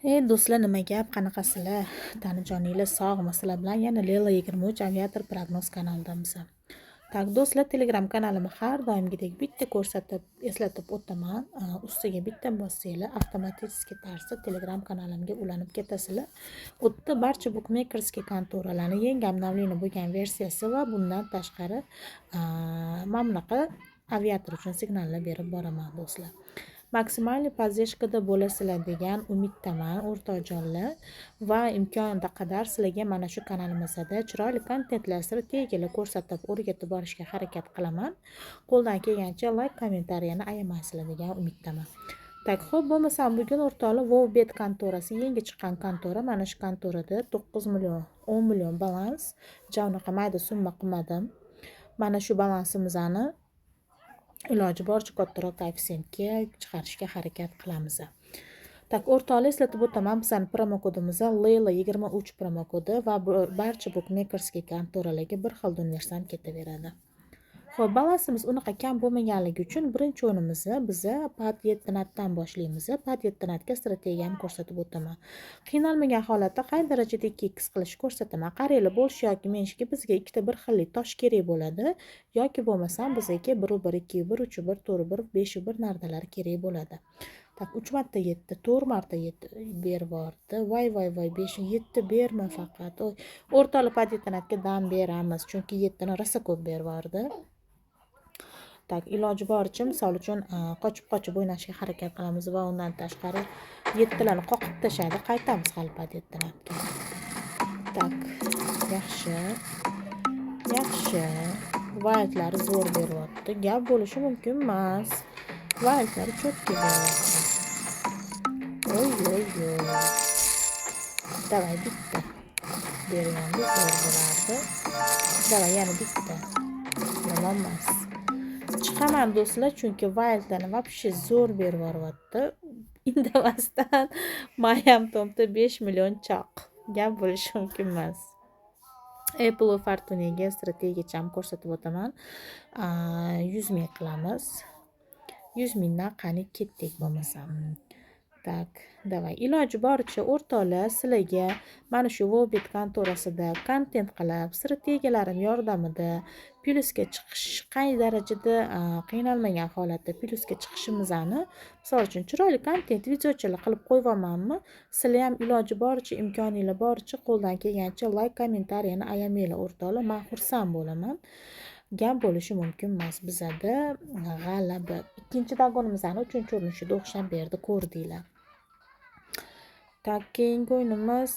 Do'stlar, nima gap, qanaqasizlar? Tanijoninglar sog'mi? Sizlar bilan yana Lela 23 aviator prognoz kanalidamiz. Tak, do'stlar, Telegram kanalimni har doimgidek bitta ko'rsatib, eslatib o'taman. Ustiga bitta bossanglar, avtomatik tarzda Telegram kanalimga ulanib ketasizlar. U yerda barcha bukmekerskiy kontoralarning yangi obnovleniya bo'lgan versiyasi va bundan tashqari mana bunaqa aviator uchun signallar berib boraman, do'stlar. Maksimal podдержкада bo'lasizlar degan umiddaman, o'rtoqjonlar, va imkonida qadar sizlarga mana shu kanalimizda chiroyli kontentlar, strategiyalar ko'rsatib o'rgatib borishga harakat qilaman. Qo'ldan kelgancha like, kommentariyani ayamaysizlar degan umiddaman. Tak, xo'p, bo'lmasam bugun o'rtoqlar Wowbet kontorasi yangi chiqqan kontora. Mana shu kontorada 9 million, 10 million balans, unaqa mayda summa qilmadim. Mana shu balansimizni iloji boricha kattaroq koeffitsiyentga chiqarishga harakat qilamiz. Tak, o'rtoqlar, eslatib o'taman, bizning promo kodimiz Lela 23 promo kodi va barcha bukmekerskiy kontoralarga bir xil universal ketaveradi. Xo'p, balansimiz unaqa kam bo'lmaganligi uchun birinchi o'yinimizni biz pat 7 natdan boshlaymiz. Pat 7 natga strategiyani ko'rsatib o'taman. Qiynalmagan holatda qay darajada 2x qilish ko'rsataman. Qaranglar, bo'lish yoki menishki bizga ikkita bir xillik tosh kerak bo'ladi, yoki bo'lmasam bizga 1-1, 2-1, 3-1, 4-1, 5-1 nardalar kerak bo'ladi. Tak, 3 marta 7, 4 marta 7 berib bordi. Voy 5 7 berma faqat. O'rtoqlar, pat 7 natga dam beramiz, chunki 7 ni rosa ko'p berib bordi. Tak, iloji boricha misol uchun qochib o'ynashga harakat qilamiz va undan tashqari 7larni qoqib tashladi, qaytamiz qalpa 7 natga. Tak, yaxshi. Vaytlari zo'r beryapti. Gap bo'lishi mumkin emas. Vaytlari cho'tki beryapti. Oy. Davay, bitta berganda zo'r bo'lardi. Davay, yana bitta. Yomon emas. Chiqaman do'stlar, chunki vaytlarni вообще zo'r berib boryapti. Indamasdan Mayam Tomda 5 million choq. Gap bo'lishi mumkin emas. Apple va Fortunaga strategiyacham ko'rsatib o'taman. 100 ming qilamiz. 100 mingdan qani ketdik bo'lmasam. Tak, davay, iloji boricha o'rtoqlar, sizlarga mana shu Wowbet kontorasida kontent qilib, strategiyalarim yordamida plyusga chiqish, qay darajada qiynalmagan holatda plyusga chiqishimizni, misol uchun chiroyli kontent videochalar qilib qo'yvamanmi? Sizlar ham iloji boricha, imkoninglar boricha qo'ldan kelgancha like, kommentariyani ayamanglar o'rtoqlar. Men xursand bo'laman. Gap bo'lishi mumkin emas, bizada g'alaba. Ikkinchi vagonimizni 3-o'rinishida o'xshab berdi, ko'rdinglar. Tak, keyingi o'yinimiz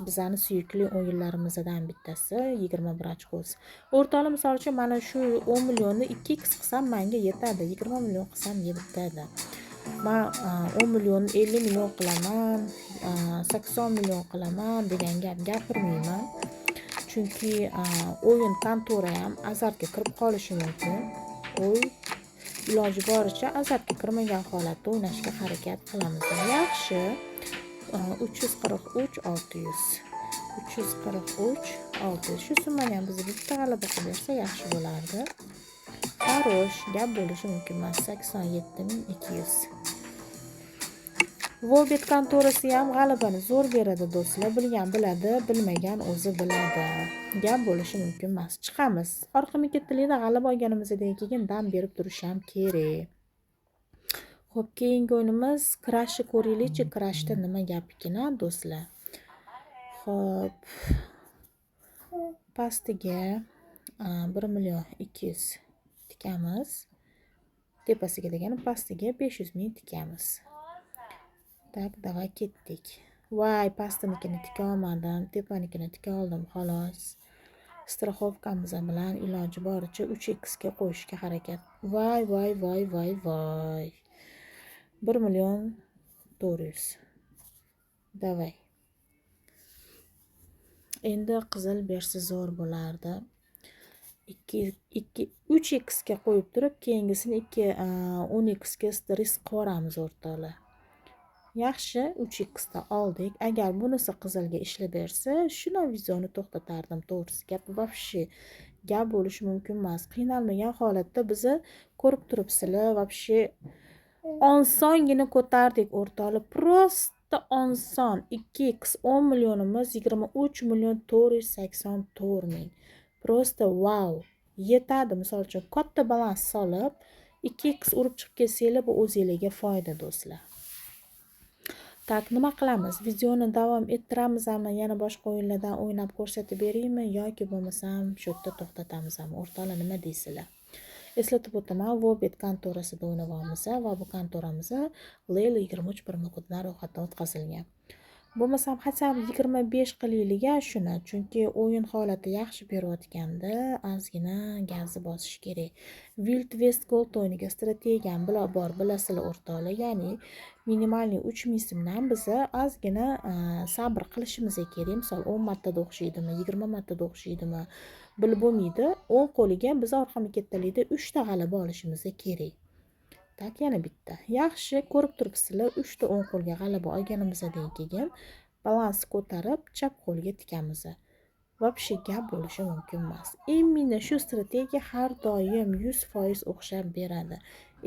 bizning suyukli o'yinlarimizdan bittasi 21 ochko'z. O'rtoqlar, misol uchun mana shu 10 millionni 2x qilsam menga yetadi, 20 million qilsam yetadi. Men 10 millionni 50 million qilaman, 80 million qilaman degan gap gapirmayman. Chunki o'yin kontora ham azartga kirib qolishi mumkin. Iloji boricha azartga kirmagan holatda o'ynashga harakat qilamiz. Yaxshi. 343 600. Shu summani ham bizga bitta g'alaba qilib bersa yaxshi bo'lardi. Xarosh, gap bo'lishi mumkin emas. 87200. Wowbet kontorasi ham g'alabani zo'r beradi do'stlar. Bilgan biladi, bilmagan o'zi biladi. Gap bo'lishi mumkin emas. Chiqamiz. Orqa bekatlarida g'alaba olganimizdan keyin dam berib turish ham kerak. Xo'p, keyingi o'yinimiz Crashni ko'raylikchi. Crashda nima gap ekan, do'stlar? Xo'p, pastiga 1 million 200 tikamiz. Tepasiga degani pastiga 500 ming tikamiz. Tak, davay, ketdik. Voy, pastinikini tika olmadim, tepanikini tika oldim, xolos. Страховкamiz bilan iloji boricha 3x ga qo'yishga harakat. Voy. 1 million 400. Davay. Endi qizil bersa zo'r bo'lardi. 3x ga qo'yib turib, keyingisini 10x ga risk qilamiz o'rtoqlar. Yaxshi, 3x da oldik. Agar bunisi qizilga ishlab bersa, shuni videoni to'xtatardim, to'g'risi. Gap вообще gap bo'lishi mumkin emas. Qiynalmagan holatda bizni ko'rib turibsizlar, вообще osongina ko'tardik o'rtoqlar. Prosta bitta oson 2x 10 millionimiz 23.484.000. Prosta wow. Yetadi. Misol uchun katta balans solib 2x urib chiqib ketsanglar, bu o'zingizga foyda do'stlar. Tak, nima qilamiz? Videoni davom ettiramizmi? Yana boshqa o'yinlardan o'ynab ko'rsatib beraymi yoki bo'lmasam shu yerda to'xtatamizmi? O'rtoqlar, nima deysizlar? Eslatib o'taman, Wobet kontorasida o'ynayapmiz va bu kontoramiz Layla 23 promokodidan ro'yxatdan o'tkazilgan. Bo'lmasam hacham 25 qilaylik shuni, chunki o'yin holati yaxshi berayotganda ozgina gazni bosish kerak. Wild West Gold o'yiniga strategiyam bor, bilasizlar o'rtoqlar, ya'ni minimalniy 3000 so'mdan biz ozgina sabr qilishimiz kerak. Misol 10 martada o'xshaydimi, 20 martada o'xshaydimi, bilib bo'lmaydi. 10 qo'liga biz orqama kattalikda 3 ta g'alaba olishimiz kerak. Tak, yana bitta. Yaxshi, ko'rib turibsizlar, 3 ta 10 qo'lga g'alaba olganimizdan keyin balans ko'tarib chap qo'lga tikamiz. Vobshe gap bo'lishi mumkin emas. Именно shu strategiya har doim 100% o'xshab beradi.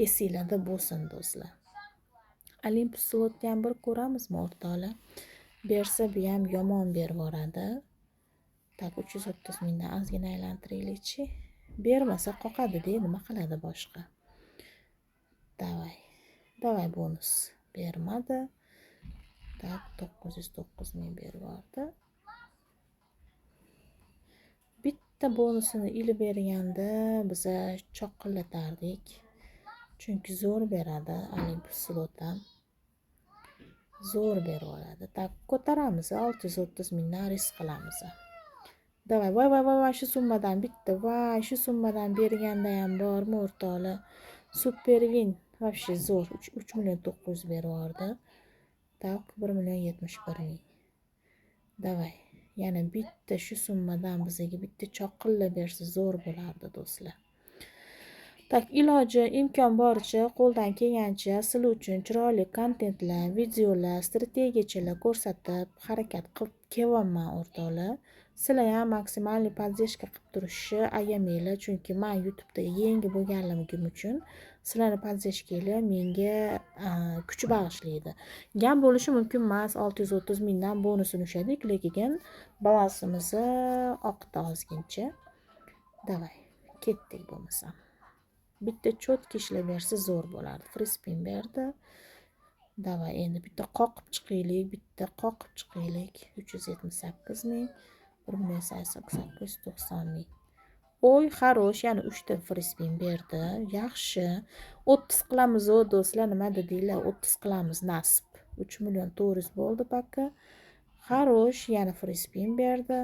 Esinglarda bo'lsin do'stlar. Olympus slotni ham bir ko'ramizmi o'rtoqlar? Bersa bu ham yomon berib yuboradi. Tak, 330 mingdan ozgina aylantiraylikchi. Bermasa qoqadi-da, nima qiladi boshqa? Davay bonus. Bermadi. Tak, 909 ming berib yubordi. Bitta bonusini ilib berganda biz choqillatardik. Chunki zo'r beradi Olympus slotdan. Zo'r berib yuboradi. Tak, ko'taramiz, 630 mingdan risk qilamiz. Davay, voy, shu summadan bitta, voy, shu summadan berganda ham bormi o'rtoqlar? Super win, vobshe zo'r, 3.900.000 berib yubordi. Tak, 1.71.000. Davay, yana bitta shu summadan bizga bitta choqilla bersa zo'r bo'lardi do'stlar. Tak, iloji imkon boricha qo'ldan kelgancha sizlar uchun chiroyli kontentlar, videolar, strategiyalar ko'rsatib harakat qilib kelyapman o'rtoqlar. Sizlar ham maksimalniy podдержка qilib turishni ayamanglar, chunki men YouTube'da yangi bo'lganligim uchun sizlarning podдержкanglar menga kuch bag'ishlaydi. Gap bo'lishi mumkin emas, 630 mingdan bonusini ushadik, lekin balansimizni oqdi ozgincha. Davay, ketdik bo'lmasam. Bitta cho'tki ishlab bersa zo'r bo'lardi. Free spin berdi. Davay, endi bitta qoqib chiqaylik. 378 ming, 1.890 ming. Oy, xarosh, yana 3 ta free spin berdi. Yaxshi. 30 qilamiz do'stlar, nima dedinglar? 30 qilamiz nasib. 3.400.000 bo'ldi paka. Xarosh, yana free spin berdi.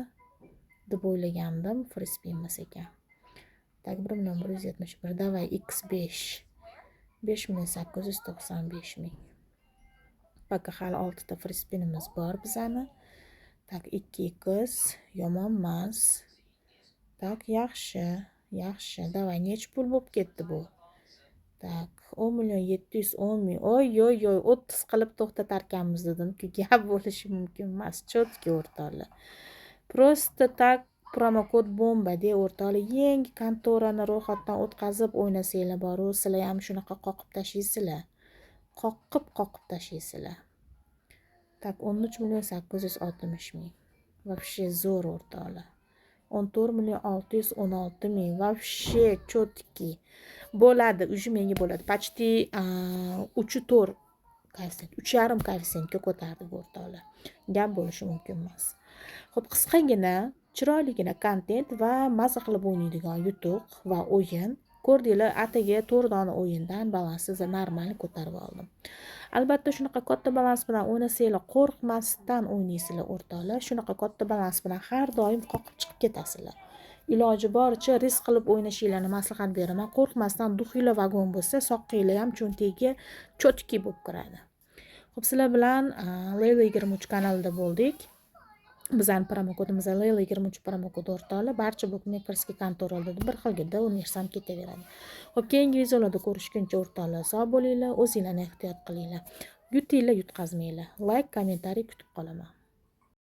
deb o'ylagandim, free spin emas ekan. Tak, 1.171. Davay, x5. 5.895 ming. Paka hali 6 ta free spinimiz bor bizani. Tak, 2x yomon emas. Tak, yaxshi. Davay, nech pul bo'lib ketdi bu? Tak, 10.710.000. Oy, 30 qilib to'xtatarkanmiz dedim-ku, gap bo'lishi mumkin emas. Chotki o'rtoqlar. Prosta tak, promokod bomba de o'rtoqlar. Yangi kontorani ro'yxatdan o'tkazib o'ynasanglar boru, sizlar ham shunaqa qoqib tashlaysizlar. Qoqib tashlaysizlar. Tak, 13.860.000. Vobshe zo'r o'rtoqlar. 14.616.000. Vobshe chotki. Bo'ladi, уже menga bo'ladi. Почти 3.4 koeffitsient, 3.5 koeffitsiyentga ko'tardik o'rtoqlar. Gap bo'lishi mumkin emas. Xo'p, qisqagina, chiroyligina kontent va maza qilib o'ynaydigan yutuq va o'yin. Ko'rdinglar, atigi 4 dona o'yindan balansizni normal ko'tarib oldim. Albatta, shunaqa katta balans bilan o'ynasanglar, qo'rqmasdan o'ynaysizlar o'rtoqlar. Shunaqa katta balans bilan har doim qoqib chiqib ketasizlar. Iloji boricha risk qilib o'ynashinglarni maslahat beraman. Qo'rqmasdan duxinglar vagon bo'lsa, soqqinglar ham cho'ntagiga chotki bo'lib kiradi. Xo'p, sizlar bilan Layla 23 kanalida bo'ldik. Bizning promokodimiz Layla 23 promokodi o'rtoqlar. Barcha bukmekerskiy kontoralarda bir xilgida o'ynashsam ketaveradi. Xo'p, keyingi videolarda ko'rishguncha o'rtoqlar, sog' bo'linglar, o'zinglarni ehtiyot qilinglar. Yutinglar, yutqazmanglar. Like, kommentariy kutib qolaman.